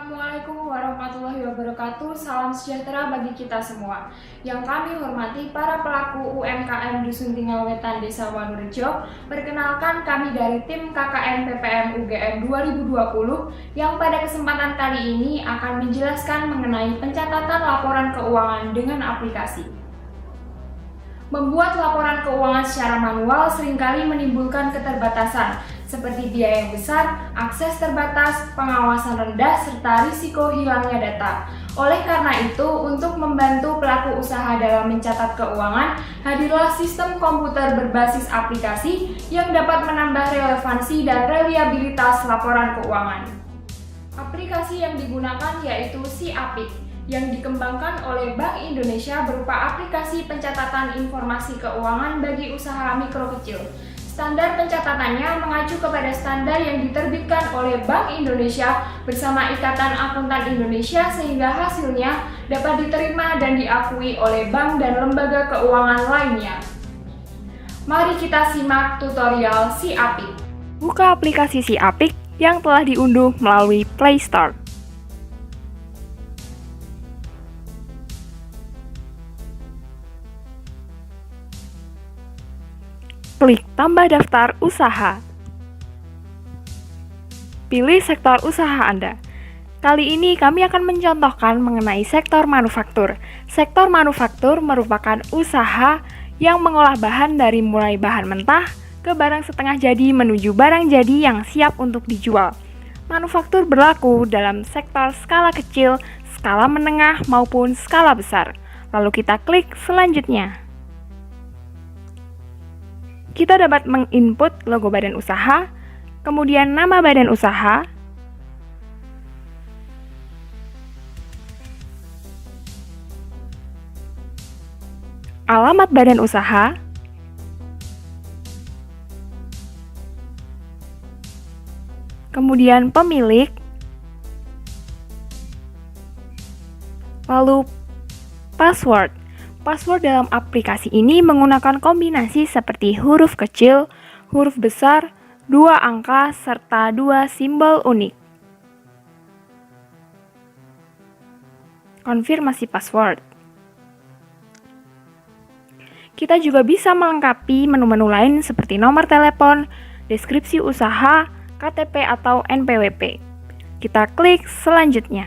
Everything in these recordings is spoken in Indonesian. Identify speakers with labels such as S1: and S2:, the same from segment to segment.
S1: Assalamualaikum warahmatullahi wabarakatuh. Salam sejahtera bagi kita semua. Yang kami hormati para pelaku UMKM Dusun Tinggal Wetan Desa Wanurejo. Perkenalkan, kami dari tim KKN PPM UGM 2020 yang pada kesempatan kali ini akan menjelaskan mengenai pencatatan laporan keuangan dengan aplikasi. Membuat laporan keuangan secara manual seringkali menimbulkan keterbatasan, seperti biaya yang besar, akses terbatas, pengawasan rendah, serta risiko hilangnya data. Oleh karena itu, untuk membantu pelaku usaha dalam mencatat keuangan, hadirlah sistem komputer berbasis aplikasi yang dapat menambah relevansi dan reliabilitas laporan keuangan. Aplikasi yang digunakan yaitu SIAPIK, yang dikembangkan oleh Bank Indonesia berupa aplikasi pencatatan informasi keuangan bagi usaha mikro kecil. Standar pencatatannya mengacu kepada standar yang diterbitkan oleh Bank Indonesia bersama Ikatan Akuntan Indonesia sehingga hasilnya dapat diterima dan diakui oleh bank dan lembaga keuangan lainnya. Mari kita simak tutorial SIAPIK.
S2: Buka aplikasi SIAPIK yang telah diunduh melalui Play Store. Klik tambah daftar usaha. Pilih sektor usaha Anda. Kali ini kami akan mencontohkan mengenai sektor manufaktur. Sektor manufaktur merupakan usaha yang mengolah bahan dari mulai bahan mentah ke barang setengah jadi menuju barang jadi yang siap untuk dijual. Manufaktur berlaku dalam sektor skala kecil, skala menengah maupun skala besar. Lalu kita klik selanjutnya. Kita dapat menginput logo badan usaha, kemudian nama badan usaha, alamat badan usaha, kemudian pemilik, lalu password. Password dalam aplikasi ini menggunakan kombinasi seperti huruf kecil, huruf besar, 2 angka, serta 2 simbol unik. Konfirmasi password. Kita juga bisa melengkapi menu-menu lain seperti nomor telepon, deskripsi usaha, KTP atau NPWP. Kita klik selanjutnya.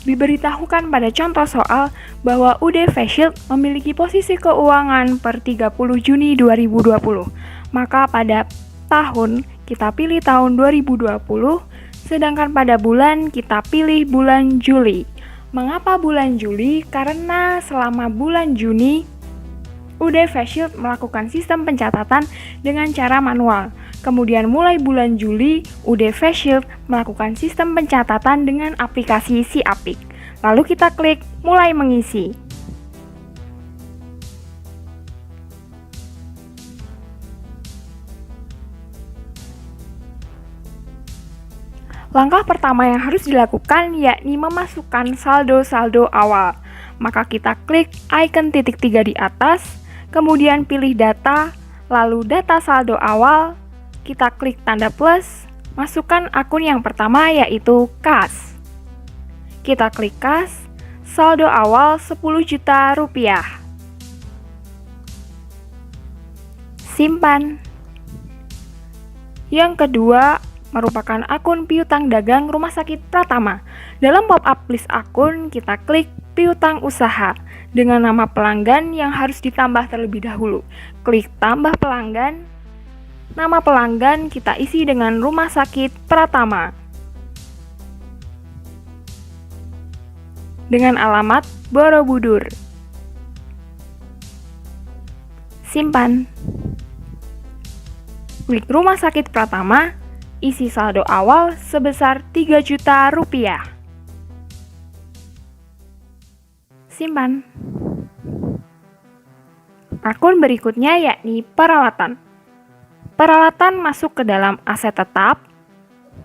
S2: Diberitahukan pada contoh soal bahwa UD Face Shield memiliki posisi keuangan per 30 Juni 2020. Maka pada tahun kita pilih tahun 2020, sedangkan pada bulan kita pilih bulan Juli. Mengapa bulan Juli? Karena selama bulan Juni UD Face Shield melakukan sistem pencatatan dengan cara manual. Kemudian mulai bulan Juli, UD Face Shield melakukan sistem pencatatan dengan aplikasi SIAPIK. Lalu kita klik mulai mengisi. Langkah pertama yang harus dilakukan yakni memasukkan saldo-saldo awal. Maka kita klik icon titik 3 di atas, kemudian pilih data, lalu data saldo awal. Kita klik tanda plus, masukkan akun yang pertama yaitu kas. Kita klik kas, saldo awal 10 juta rupiah. Simpan. Yang kedua merupakan akun piutang dagang Rumah Sakit Pratama. Dalam pop-up list akun, kita klik piutang usaha dengan nama pelanggan yang harus ditambah terlebih dahulu. Klik tambah pelanggan. Nama pelanggan kita isi dengan Rumah Sakit Pratama. Dengan alamat Borobudur. Simpan. Klik Rumah Sakit Pratama, isi saldo awal sebesar 3 juta rupiah. Simpan. Akun berikutnya yakni peralatan. Peralatan masuk ke dalam aset tetap,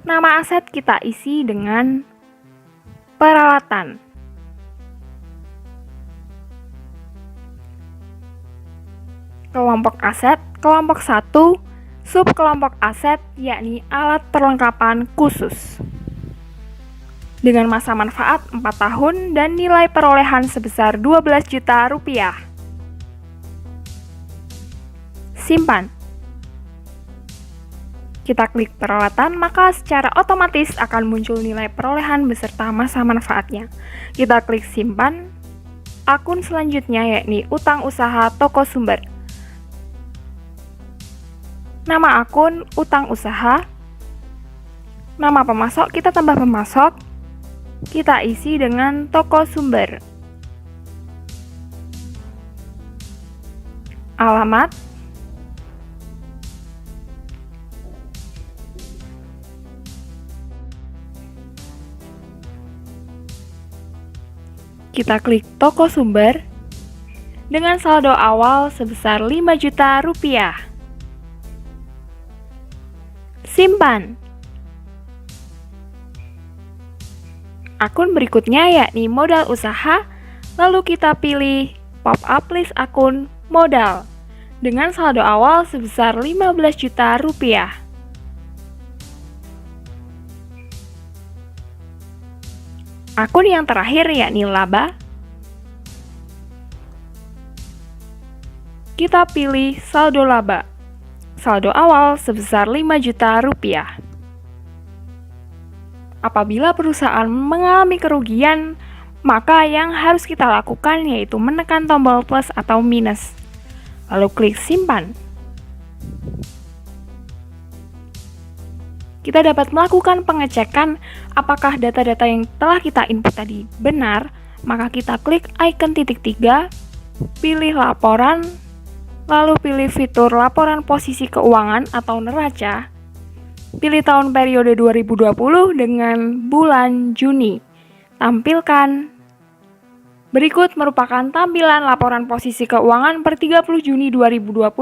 S2: Nama aset kita isi dengan peralatan. Kelompok aset, kelompok 1, subkelompok aset yakni alat perlengkapan khusus. Dengan masa manfaat 4 tahun dan nilai perolehan sebesar 12 juta rupiah. Simpan. Kita klik peralatan, maka secara otomatis akan muncul nilai perolehan beserta masa manfaatnya. Kita klik simpan. Akun selanjutnya yakni utang usaha toko sumber. Nama akun utang usaha. Nama pemasok kita tambah pemasok. Kita isi dengan toko sumber. Alamat. Kita klik toko sumber dengan saldo awal sebesar 5 juta rupiah. Simpan. Akun berikutnya yakni modal usaha, lalu kita pilih pop-up list akun modal dengan saldo awal sebesar 15 juta rupiah. Akun yang terakhir yakni laba. Kita pilih saldo laba. Saldo awal sebesar 5 juta rupiah. Apabila perusahaan mengalami kerugian, maka yang harus kita lakukan yaitu menekan tombol plus atau minus. Lalu klik simpan. Kita dapat melakukan pengecekan apakah data-data yang telah kita input tadi benar, maka kita klik icon titik 3, pilih laporan, lalu pilih fitur laporan posisi keuangan atau neraca, pilih tahun periode 2020 dengan bulan Juni, tampilkan. Berikut merupakan tampilan laporan posisi keuangan per 30 Juni 2020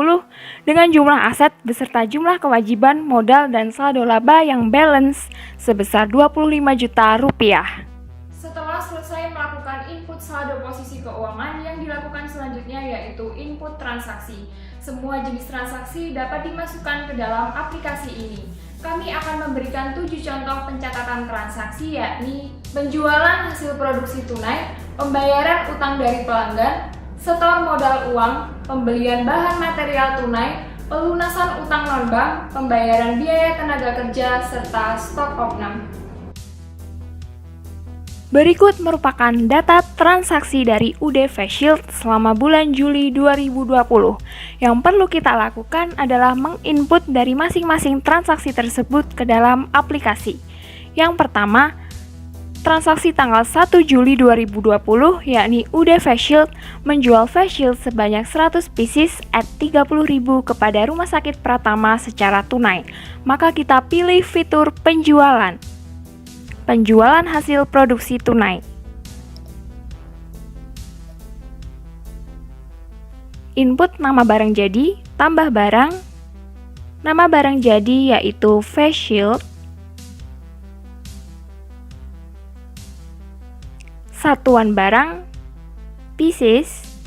S2: dengan jumlah aset beserta jumlah kewajiban, modal, dan saldo laba yang balance sebesar 25 juta rupiah.
S1: Setelah selesai melakukan input saldo posisi keuangan, yang dilakukan selanjutnya yaitu input transaksi. Semua jenis transaksi dapat dimasukkan ke dalam aplikasi ini. Kami akan memberikan 7 contoh pencatatan transaksi, yakni penjualan hasil produksi tunai, pembayaran utang dari pelanggan, setor modal uang, pembelian bahan material tunai, pelunasan utang non-bank, pembayaran biaya tenaga kerja, serta stok opnam.
S2: Berikut merupakan data transaksi dari UD Face Shield selama bulan Juli 2020. Yang perlu kita lakukan adalah menginput dari masing-masing transaksi tersebut ke dalam aplikasi. Yang pertama, transaksi tanggal 1 Juli 2020, yakni UD Face Shield menjual face shield sebanyak 100 pieces at 30.000 kepada Rumah Sakit Pratama secara tunai. Maka kita pilih fitur penjualan. Penjualan hasil produksi tunai. Input nama barang jadi, tambah barang. Nama barang jadi yaitu face shield. Satuan barang, pieces.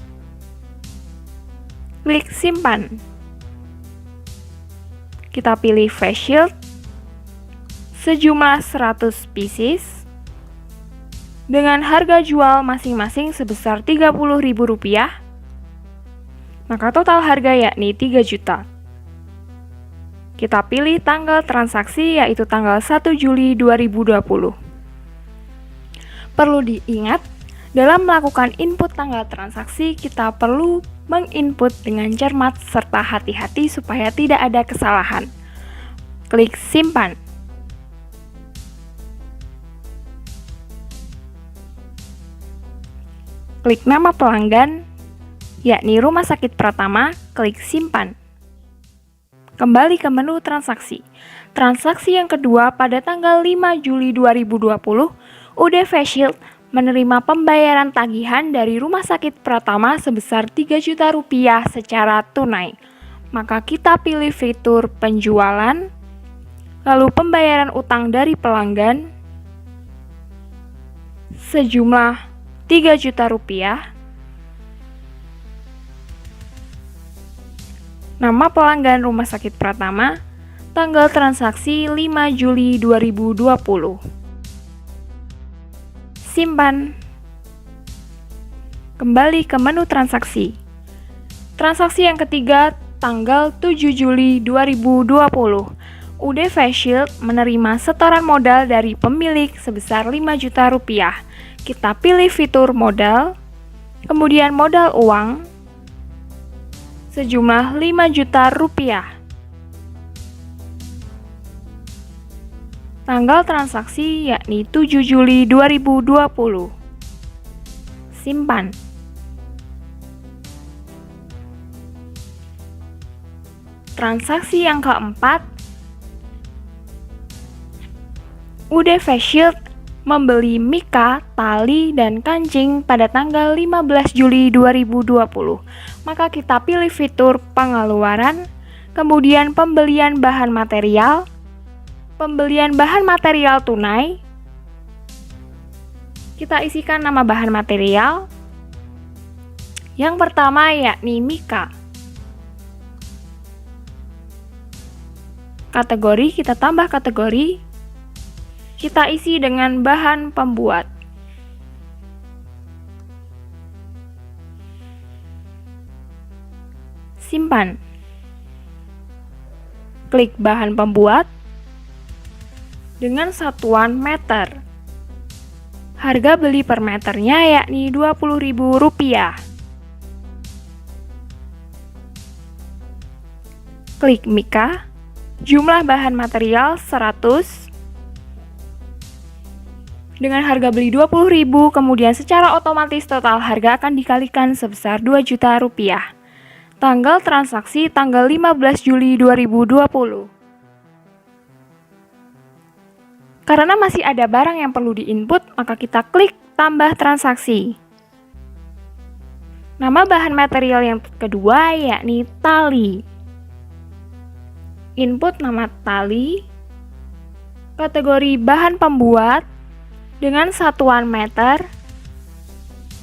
S2: Klik simpan. Kita pilih face shield sejumlah 100 pieces dengan harga jual masing-masing sebesar Rp30.000, maka total harga yakni 3 juta. Kita pilih tanggal transaksi yaitu tanggal 1 Juli 2020. Perlu diingat, dalam melakukan input tanggal transaksi kita perlu menginput dengan cermat serta hati-hati supaya tidak ada kesalahan. Klik simpan. Klik nama pelanggan, yakni Rumah Sakit Pratama, klik simpan. Kembali ke menu transaksi. Transaksi yang kedua pada tanggal 5 Juli 2020, UD Face Shield menerima pembayaran tagihan dari Rumah Sakit Pratama sebesar Rp3 juta secara tunai. Maka kita pilih fitur penjualan, Lalu pembayaran utang dari pelanggan sejumlah 3 juta rupiah. Nama pelanggan Rumah Sakit Pratama, tanggal transaksi 5 Juli 2020. Simpan. Kembali ke menu transaksi. Transaksi yang ketiga, tanggal 7 Juli 2020. UD Face Shield menerima setoran modal dari pemilik sebesar 5 juta rupiah. Kita pilih fitur modal, kemudian modal uang sejumlah 5 juta rupiah. Tanggal transaksi yakni 7 Juli 2020. Simpan. Transaksi yang keempat, UD Face Shield membeli mika, tali, dan kancing pada tanggal 15 Juli 2020. Maka kita pilih fitur pengeluaran, kemudian pembelian bahan material, pembelian bahan material tunai. Kita isikan nama bahan material. Yang pertama yakni mika. Kategori, kita tambah kategori. Kita isi dengan bahan pembuat. Simpan. Klik bahan pembuat dengan satuan meter. Harga beli per meternya yakni Rp20.000. Klik mika. Jumlah bahan material 100. Dengan harga beli Rp20.000, kemudian secara otomatis total harga akan dikalikan sebesar Rp2 juta. Tanggal transaksi tanggal 15 Juli 2020. Karena masih ada barang yang perlu diinput, maka kita klik tambah transaksi. Nama bahan material yang kedua yakni tali. Input nama tali, kategori bahan pembuat, dengan satuan meter,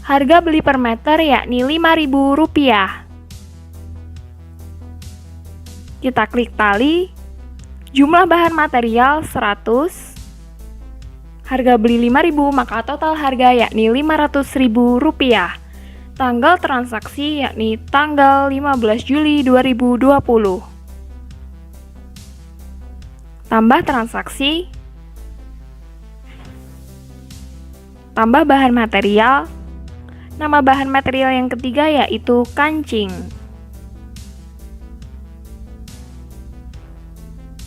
S2: harga beli per meter yakni Rp5.000. Kita klik tali, jumlah bahan material 100, harga beli Rp5.000, maka total harga yakni Rp500.000. Tanggal transaksi yakni tanggal 15 Juli 2020. Tambah transaksi. Tambah bahan material. Nama bahan material yang ketiga yaitu kancing.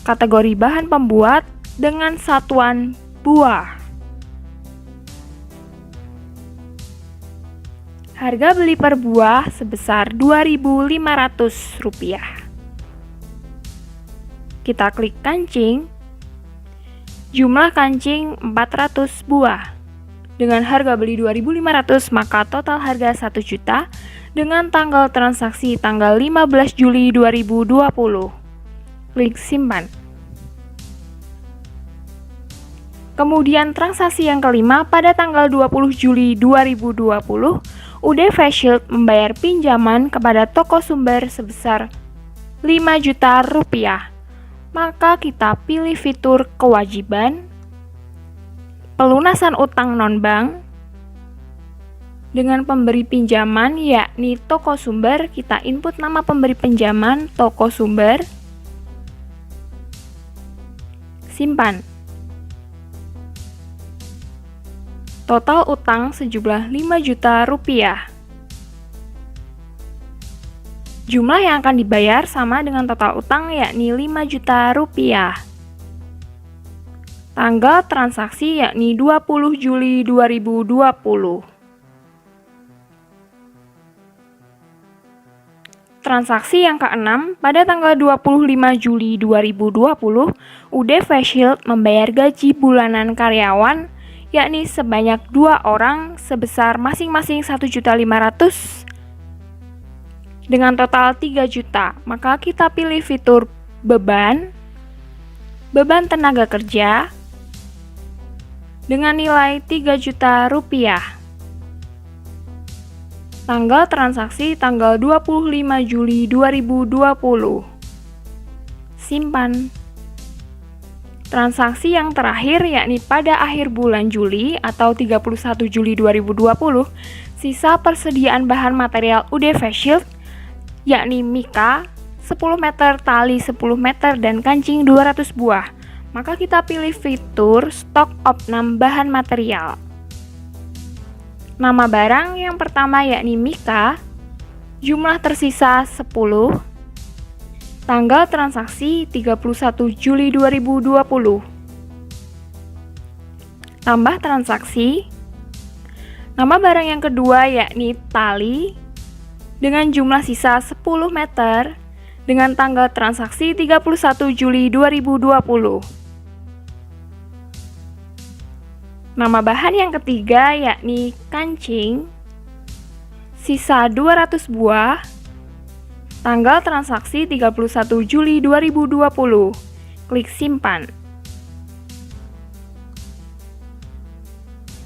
S2: Kategori bahan pembuat dengan satuan buah. Harga beli per buah sebesar Rp2.500. Kita klik kancing. Jumlah kancing 400 buah. Dengan harga beli Rp2.500, maka total harga Rp1 juta dengan tanggal transaksi tanggal 15 Juli 2020. Klik simpan. Kemudian transaksi yang kelima pada tanggal 20 Juli 2020, UD Face Shield membayar pinjaman kepada toko sumber sebesar Rp5 juta. Maka kita pilih fitur kewajiban, pelunasan utang non-bank. Dengan pemberi pinjaman yakni toko sumber, kita input nama pemberi pinjaman toko sumber. Simpan. Total utang sejumlah Rp5 juta. Jumlah yang akan dibayar sama dengan total utang yakni Rp5 juta. Tanggal transaksi yakni 20 Juli 2020. Transaksi yang keenam pada tanggal 25 Juli 2020, UD Face Shield membayar gaji bulanan karyawan yakni sebanyak 2 orang sebesar masing-masing Rp1.500.000 dengan total Rp3 juta. Maka kita pilih fitur beban, beban tenaga kerja dengan nilai 3 juta rupiah. Tanggal transaksi tanggal 25 Juli 2020. Simpan. Transaksi yang terakhir yakni pada akhir bulan Juli atau 31 Juli 2020, sisa persediaan bahan material UD Face Shield yakni mika 10 meter, tali 10 meter, dan kancing 200 buah. Maka kita pilih fitur stock opnam bahan material. Nama barang yang pertama yakni mika, jumlah tersisa 10, tanggal transaksi 31 Juli 2020. Tambah transaksi. Nama barang yang kedua yakni tali dengan jumlah sisa 10 meter dengan tanggal transaksi 31 Juli 2020. Nama bahan yang ketiga yakni kancing, sisa 200 buah, tanggal transaksi 31 Juli 2020. Klik simpan.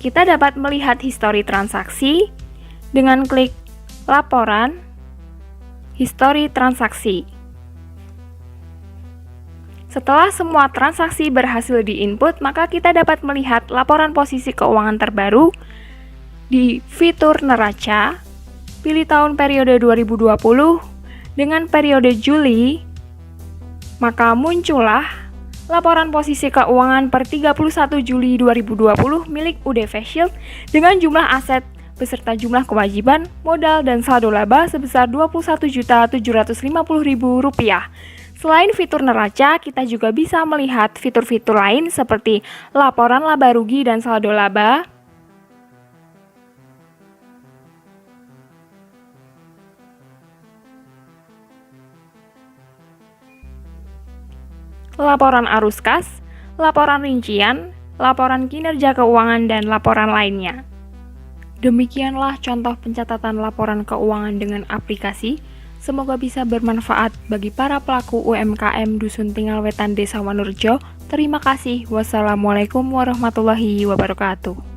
S2: Kita dapat melihat histori transaksi dengan klik laporan, histori transaksi. Setelah semua transaksi berhasil diinput, maka kita dapat melihat laporan posisi keuangan terbaru di fitur neraca. Pilih tahun periode 2020 dengan periode Juli, maka muncullah laporan posisi keuangan per 31 Juli 2020 milik UD Face Shield dengan jumlah aset beserta jumlah kewajiban, modal, dan saldo laba sebesar Rp21.750.000. Selain fitur neraca, kita juga bisa melihat fitur-fitur lain seperti laporan laba rugi dan saldo laba, laporan arus kas, laporan rincian, laporan kinerja keuangan, dan laporan lainnya. Demikianlah contoh pencatatan laporan keuangan dengan aplikasi. Semoga bisa bermanfaat bagi para pelaku UMKM Dusun Tinggal Wetan Desa Wanurejo. Terima kasih. Wassalamualaikum warahmatullahi wabarakatuh.